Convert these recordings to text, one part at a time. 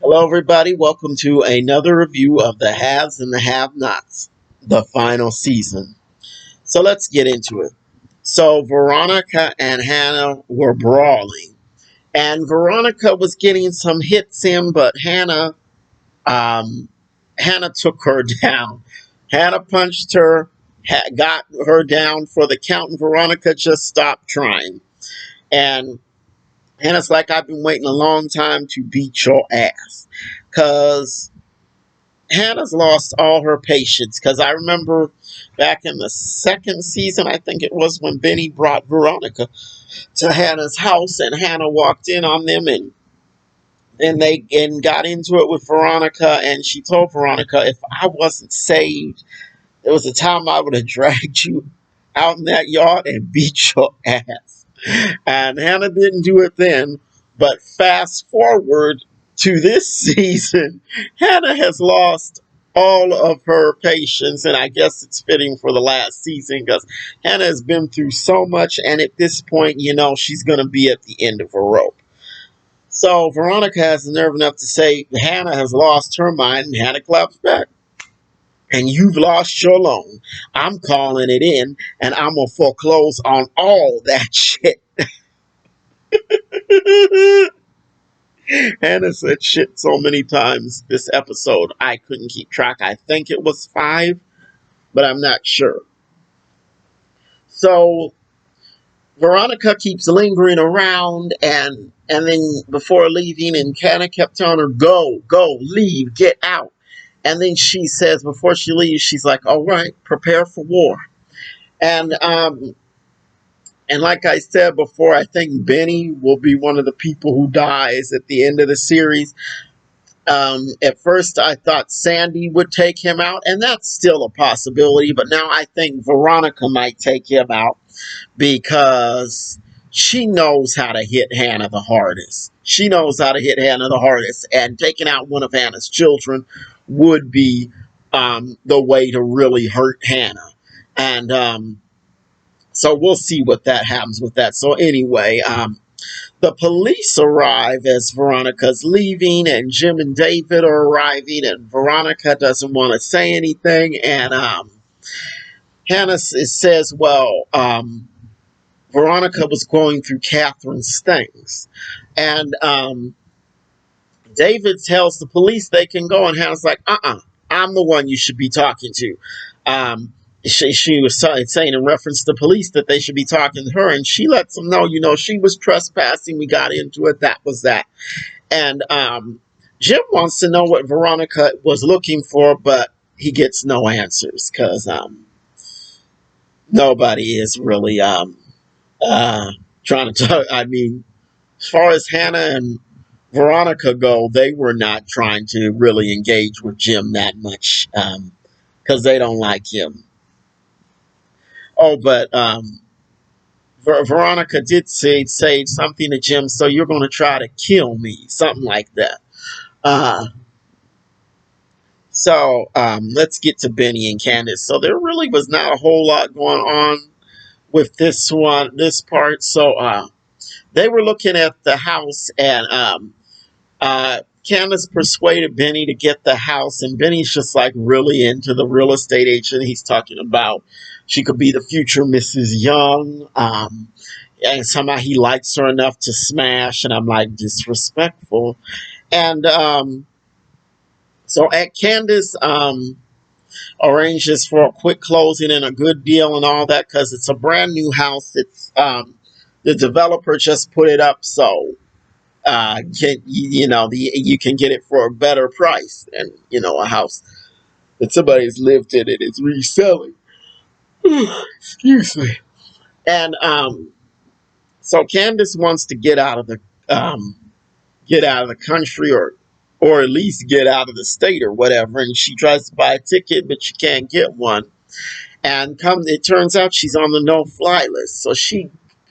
Hello, everybody. Welcome to another review of The Haves and the Have-Nots, the final season. So let's get into it. So Veronica and Hannah were brawling, and Veronica was getting some hits in, but um, Hannah took her down. Hannah punched her, got her down for the count, and Veronica just stopped trying. And Hannah's like, I've been waiting a long time to beat your ass. Because Hannah's lost all her patience. Because I remember back in the second season, I think it was, when Benny brought Veronica to Hannah's house, and Hannah walked in on them, and they got into it with Veronica, and she told Veronica, if I wasn't saved, there was a time I would have dragged you out in that yard and beat your ass. And Hannah didn't do it then, but fast forward to this season, Hannah has lost all of her patience, and I guess it's fitting for the last season because Hannah has been through so much, and at this point, she's going to be at the end of her rope. So Veronica has the nerve enough to say Hannah has lost her mind, and Hannah claps back. And you've lost your loan. I'm calling it in, and I'm going to foreclose on all that shit. Hannah said shit so many times this episode, I couldn't keep track. I think it was 5, but I'm not sure. So Veronica keeps lingering around, and then before leaving, and Hannah kept telling her, go, leave, get out. And then she says, before she leaves, she's like, all right, prepare for war. And like I said before, I think Benny will be one of the people who dies at the end of the series. At first, I thought Sandy would take him out, and that's still a possibility. But now I think Veronica might take him out because she knows how to hit Hannah the hardest. She knows how to hit Hannah the hardest, and taking out one of Hannah's children would be the way to really hurt Hannah. And so we'll see what that happens with that. So anyway, the police arrive as Veronica's leaving, and Jim and David are arriving, and Veronica doesn't want to say anything. And Hannah says, well, Veronica was going through Catherine's things. And David tells the police they can go, and Hannah's like, I'm the one you should be talking to. She was saying in reference to police that they should be talking to her, and she lets them know, she was trespassing. We got into it. That was that. And Jim wants to know what Veronica was looking for, but he gets no answers because nobody is really trying to talk. I mean, as far as Hannah and Veronica go, they were not trying to really engage with Jim that much because they don't like him. Oh, but Veronica did say something to Jim, so you're going to try to kill me, something like that. So let's get to Benny and Candace. So there really was not a whole lot going on with this part. So they were looking at the house, and Candace persuaded Benny to get the house, and Benny's just like really into the real estate agent. He's talking about she could be the future Mrs. Young, and somehow he likes her enough to smash, and I'm like, disrespectful. And so Candace arranges for a quick closing and a good deal and all that because it's a brand new house. It's the developer just put it up, so you can get it for a better price than a house that somebody's lived in. It is reselling. Excuse me. And so Candace wants to get out of the country, or at least get out of the state or whatever, and she tries to buy a ticket, but she can't get one. And it turns out she's on the no-fly list, so she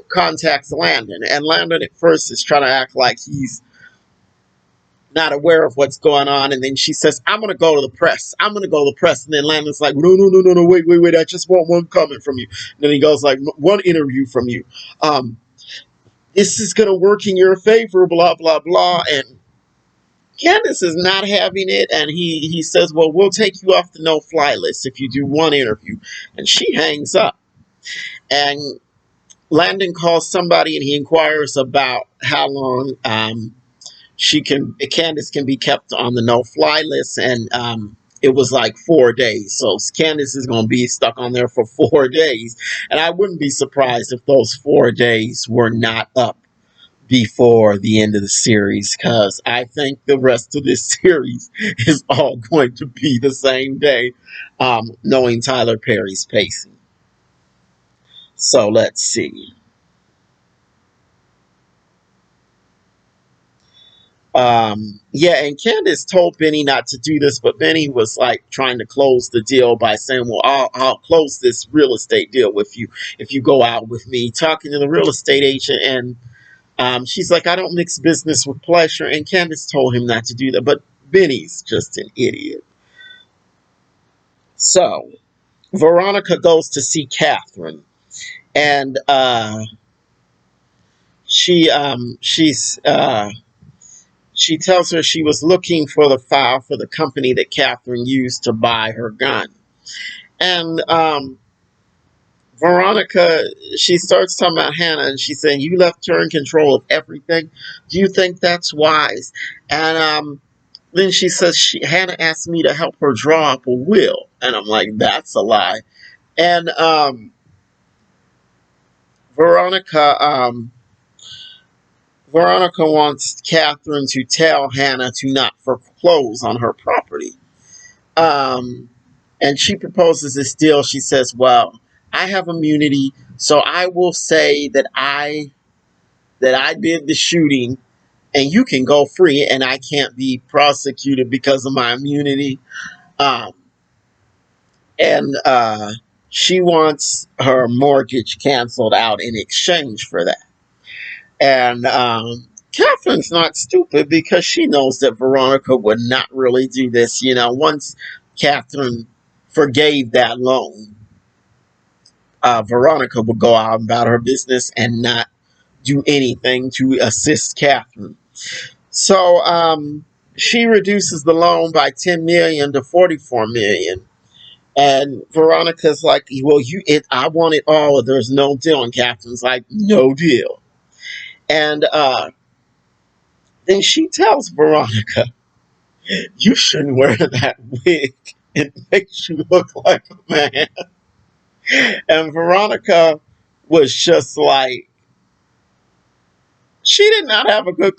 contacts Landon, and Landon at first is trying to act like he's not aware of what's going on, and then she says, I'm going to go to the press. I'm going to go to the press. And then Landon's like, no, wait, I just want one comment from you. And then he goes like, one interview from you. This is going to work in your favor, blah, blah, blah. And Candace is not having it, and he says, well, we'll take you off the no-fly list if you do one interview. And she hangs up. And Landon calls somebody, and he inquires about how long Candace can be kept on the no-fly list, and it was like 4 days. So Candace is going to be stuck on there for 4 days, and I wouldn't be surprised if those 4 days were not up before the end of the series, because I think the rest of this series is all going to be the same day, knowing Tyler Perry's pacing. So let's see. Yeah, and Candace told Benny not to do this, but Benny was like trying to close the deal by saying, well, I'll close this real estate deal with you if you go out with me. Talking to the real estate agent, and she's like, I don't mix business with pleasure. And Candace told him not to do that, but Benny's just an idiot. So Veronica goes to see Catherine, and she's she tells her she was looking for the file for the company that Catherine used to buy her gun. And Veronica, she starts talking about Hanna, and she's saying, you left her in control of everything. Do you think that's wise? And then she says, Hanna asked me to help her draw up a will. And I'm like, that's a lie. And Veronica, Veronica wants Catherine to tell Hanna to not foreclose on her property. Um, and she proposes this deal. She says, well, I have immunity, so I will say that I did the shooting, and you can go free, and I can't be prosecuted because of my immunity. Um, and she wants her mortgage canceled out in exchange for that. And Catherine's not stupid, because she knows that Veronica would not really do this. Once Catherine forgave that loan, Veronica would go out about her business and not do anything to assist Catherine. So she reduces the loan by 10 million to 44 million. And Veronica's like, well, I want it all, or there's no deal. And Catherine's like, no deal. And then she tells Veronica, you shouldn't wear that wig. It makes you look like a man. And Veronica was just like, she did not have a good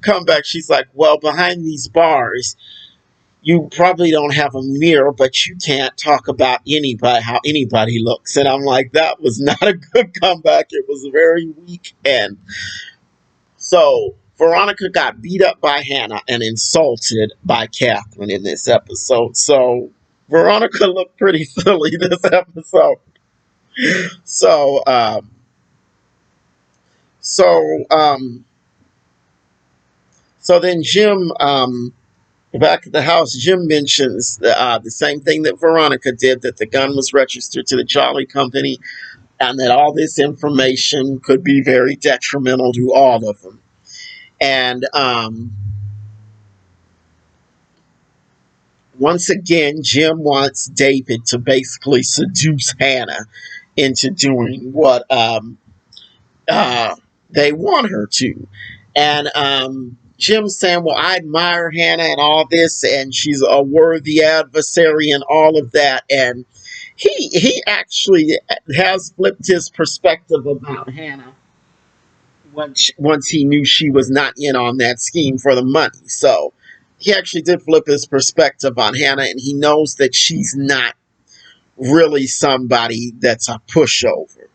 comeback. She's like, well, behind these bars, you probably don't have a mirror, but you can't talk about anybody, how anybody looks. And I'm like, that was not a good comeback. It was very weak. And so Veronica got beat up by Hanna and insulted by Catherine in this episode. So Veronica looked pretty silly this episode. So, so, um, so then Jim, back at the house, Jim mentions the same thing that Veronica did, that the gun was registered to the Jolly Company, and that all this information could be very detrimental to all of them. And once again, Jim wants David to basically seduce Hanna into doing what they want her to. And Jim's saying, well, I admire Hanna and all this, and she's a worthy adversary and all of that. And he actually has flipped his perspective about Hanna once he knew she was not in on that scheme for the money. So he actually did flip his perspective on Hanna, and he knows that she's not really somebody that's a pushover.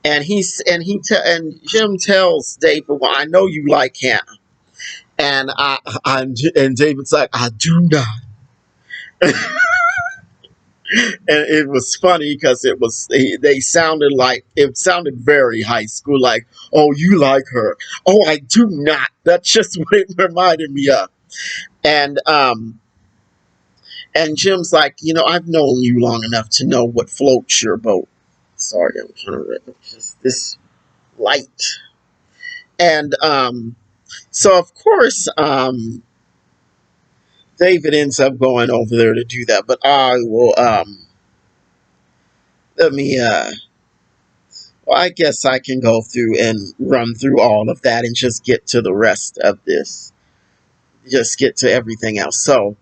And and Jim tells David, well, I know you like Hanna. And and David's like, I do not. And it was funny because they sounded like, it sounded very high school, like, oh, you like her. Oh, I do not. That's just what it reminded me of. And Jim's like, I've known you long enough to know what floats your boat. Sorry, I'm kind of just this light. And So of course, David ends up going over there to do that. But I will let me well, I guess I can go through and run through all of that and just get to the rest of this. Just get to everything else. So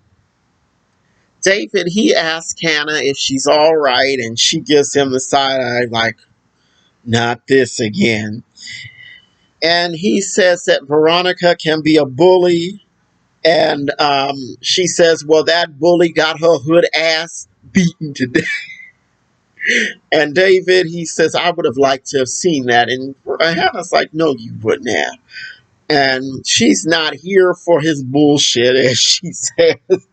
David, he asks Hannah if she's all right, and she gives him the side eye, like, not this again. And he says that Veronica can be a bully. And she says, well, that bully got her hood ass beaten today. And David, he says, I would have liked to have seen that. And Hannah's like, no, you wouldn't have. And she's not here for his bullshit, as she says.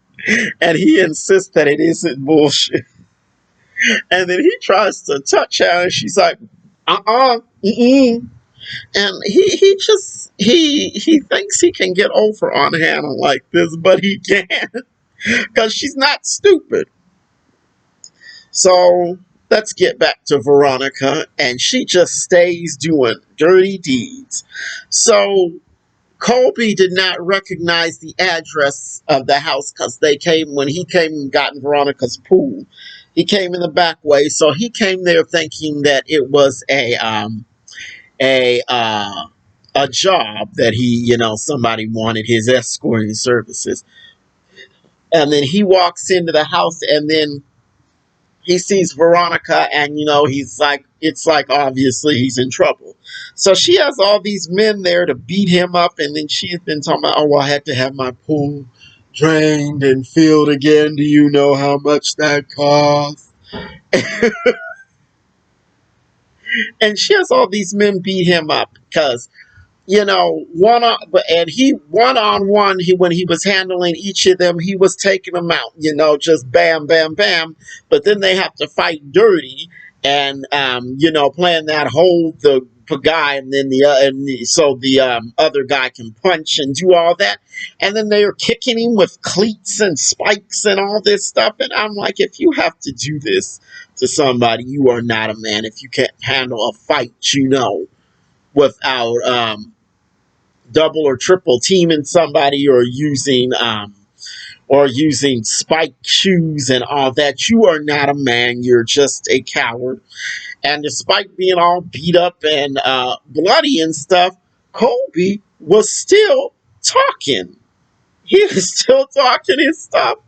And he insists that it isn't bullshit. And then he tries to touch her, and she's like, mm-mm. And he thinks he can get over on Hannah like this, but he can't, because she's not stupid. So let's get back to Veronica, and she just stays doing dirty deeds. So Colby did not recognize the address of the house because they came when he came and got in Veronica's pool. He came in the back way, so he came there thinking that it was a a job that somebody wanted his escorting services. And then he walks into the house, and then he sees Veronica, and he's like, it's like obviously he's in trouble. So she has all these men there to beat him up, and then she's been talking about, oh, I had to have my pool drained and filled again. Do you know how much that costs? And she has all these men beat him up because one on one, when he was handling each of them, he was taking them out, just bam, bam, bam. But then they have to fight dirty, and playing that hold the guy, and then so the other guy can punch and do all that, and then they are kicking him with cleats and spikes and all this stuff. And I'm like, if you have to do this to somebody, you are not a man. If you can't handle a fight, without double or triple teaming somebody, or using spike shoes and all that, you are not a man. You're just a coward. And despite being all beat up and bloody and stuff, Colby was still talking. He was still talking his stuff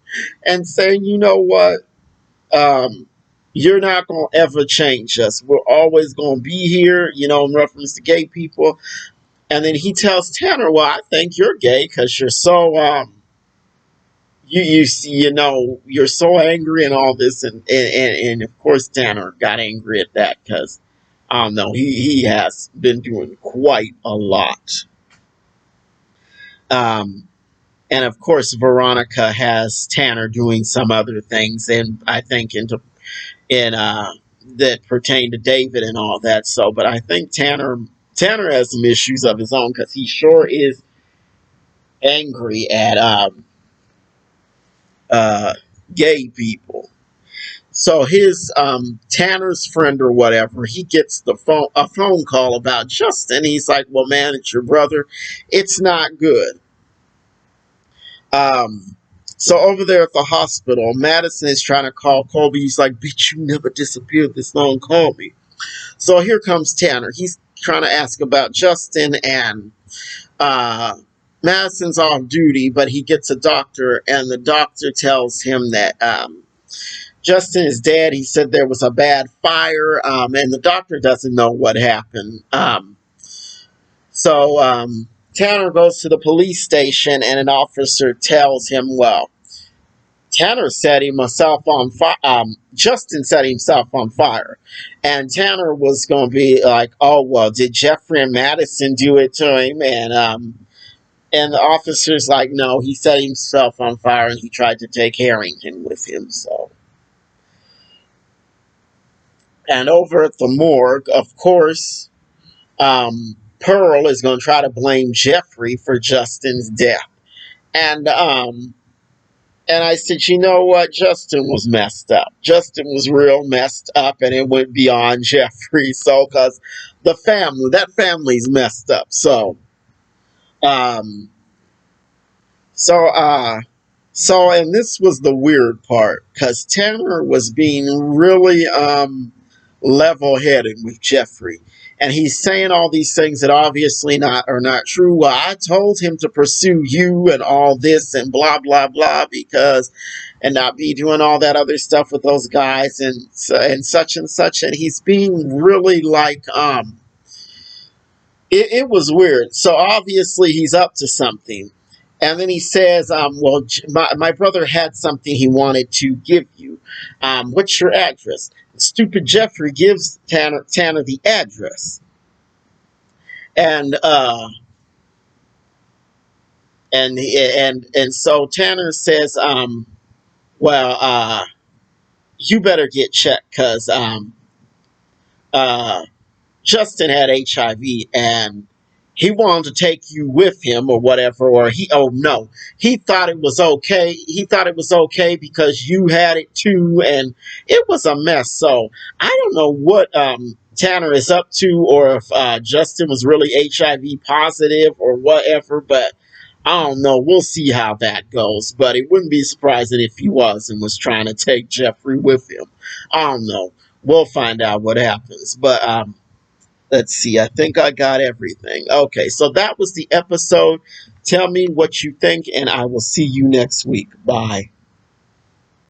and saying, you know what, you're not going to ever change us. We're always going to be here, in reference to gay people. And then he tells Tanner, well, I think you're gay because you're so, you're so angry and all this. And of course, Tanner got angry at that because, I don't know, he has been doing quite a lot. And of course, Veronica has Tanner doing some other things, and I think that pertain to David and all that. So, but I think Tanner has some issues of his own because he sure is angry at gay people. So his Tanner's friend or whatever, he gets a phone call about Justin. He's like, well, man, it's your brother. It's not good. So over there at the hospital, Madison is trying to call Colby. He's like, bitch, you never disappeared this long. Call me. So here comes Tanner. He's trying to ask about Justin, and Madison's off duty, but he gets a doctor, and the doctor tells him that Justin is dead. He said there was a bad fire, and the doctor doesn't know what happened. So Tanner goes to the police station, and an officer tells him, well, Tanner set himself on fire. Justin set himself on fire. And Tanner was going to be like, oh, well, did Jeffrey and Madison do it to him? And the officer's like, no, he set himself on fire, and he tried to take Harrington with him. So, and over at the morgue, of course, Pearl is going to try to blame Jeffrey for Justin's death. And I said, you know what? Justin was messed up. Justin was real messed up, and it went beyond Jeffrey. So, because that family's messed up. So, Um, so, and this was the weird part because Tanner was being really level headed with Jeffrey. And he's saying all these things that obviously not are not true. Well, I told him to pursue you and all this and blah blah blah because and not be doing all that other stuff with those guys and such and such. And he's being really like it was weird. So obviously he's up to something. And then he says, well, my brother had something he wanted to give you. What's your address? Stupid Jeffrey gives Tanner the address. And and so Tanner says, well, you better get checked because uh, Justin had HIV and he wanted to take you with him or whatever, or oh no, he thought it was okay. He thought it was okay because you had it too, and it was a mess. So I don't know what Tanner is up to, or if Justin was really HIV positive or whatever, but I don't know. We'll see how that goes, but it wouldn't be surprising if he was and was trying to take Jeffrey with him. I don't know. We'll find out what happens, but let's see. I think I got everything. Okay, so that was the episode. Tell me what you think, and I will see you next week. Bye.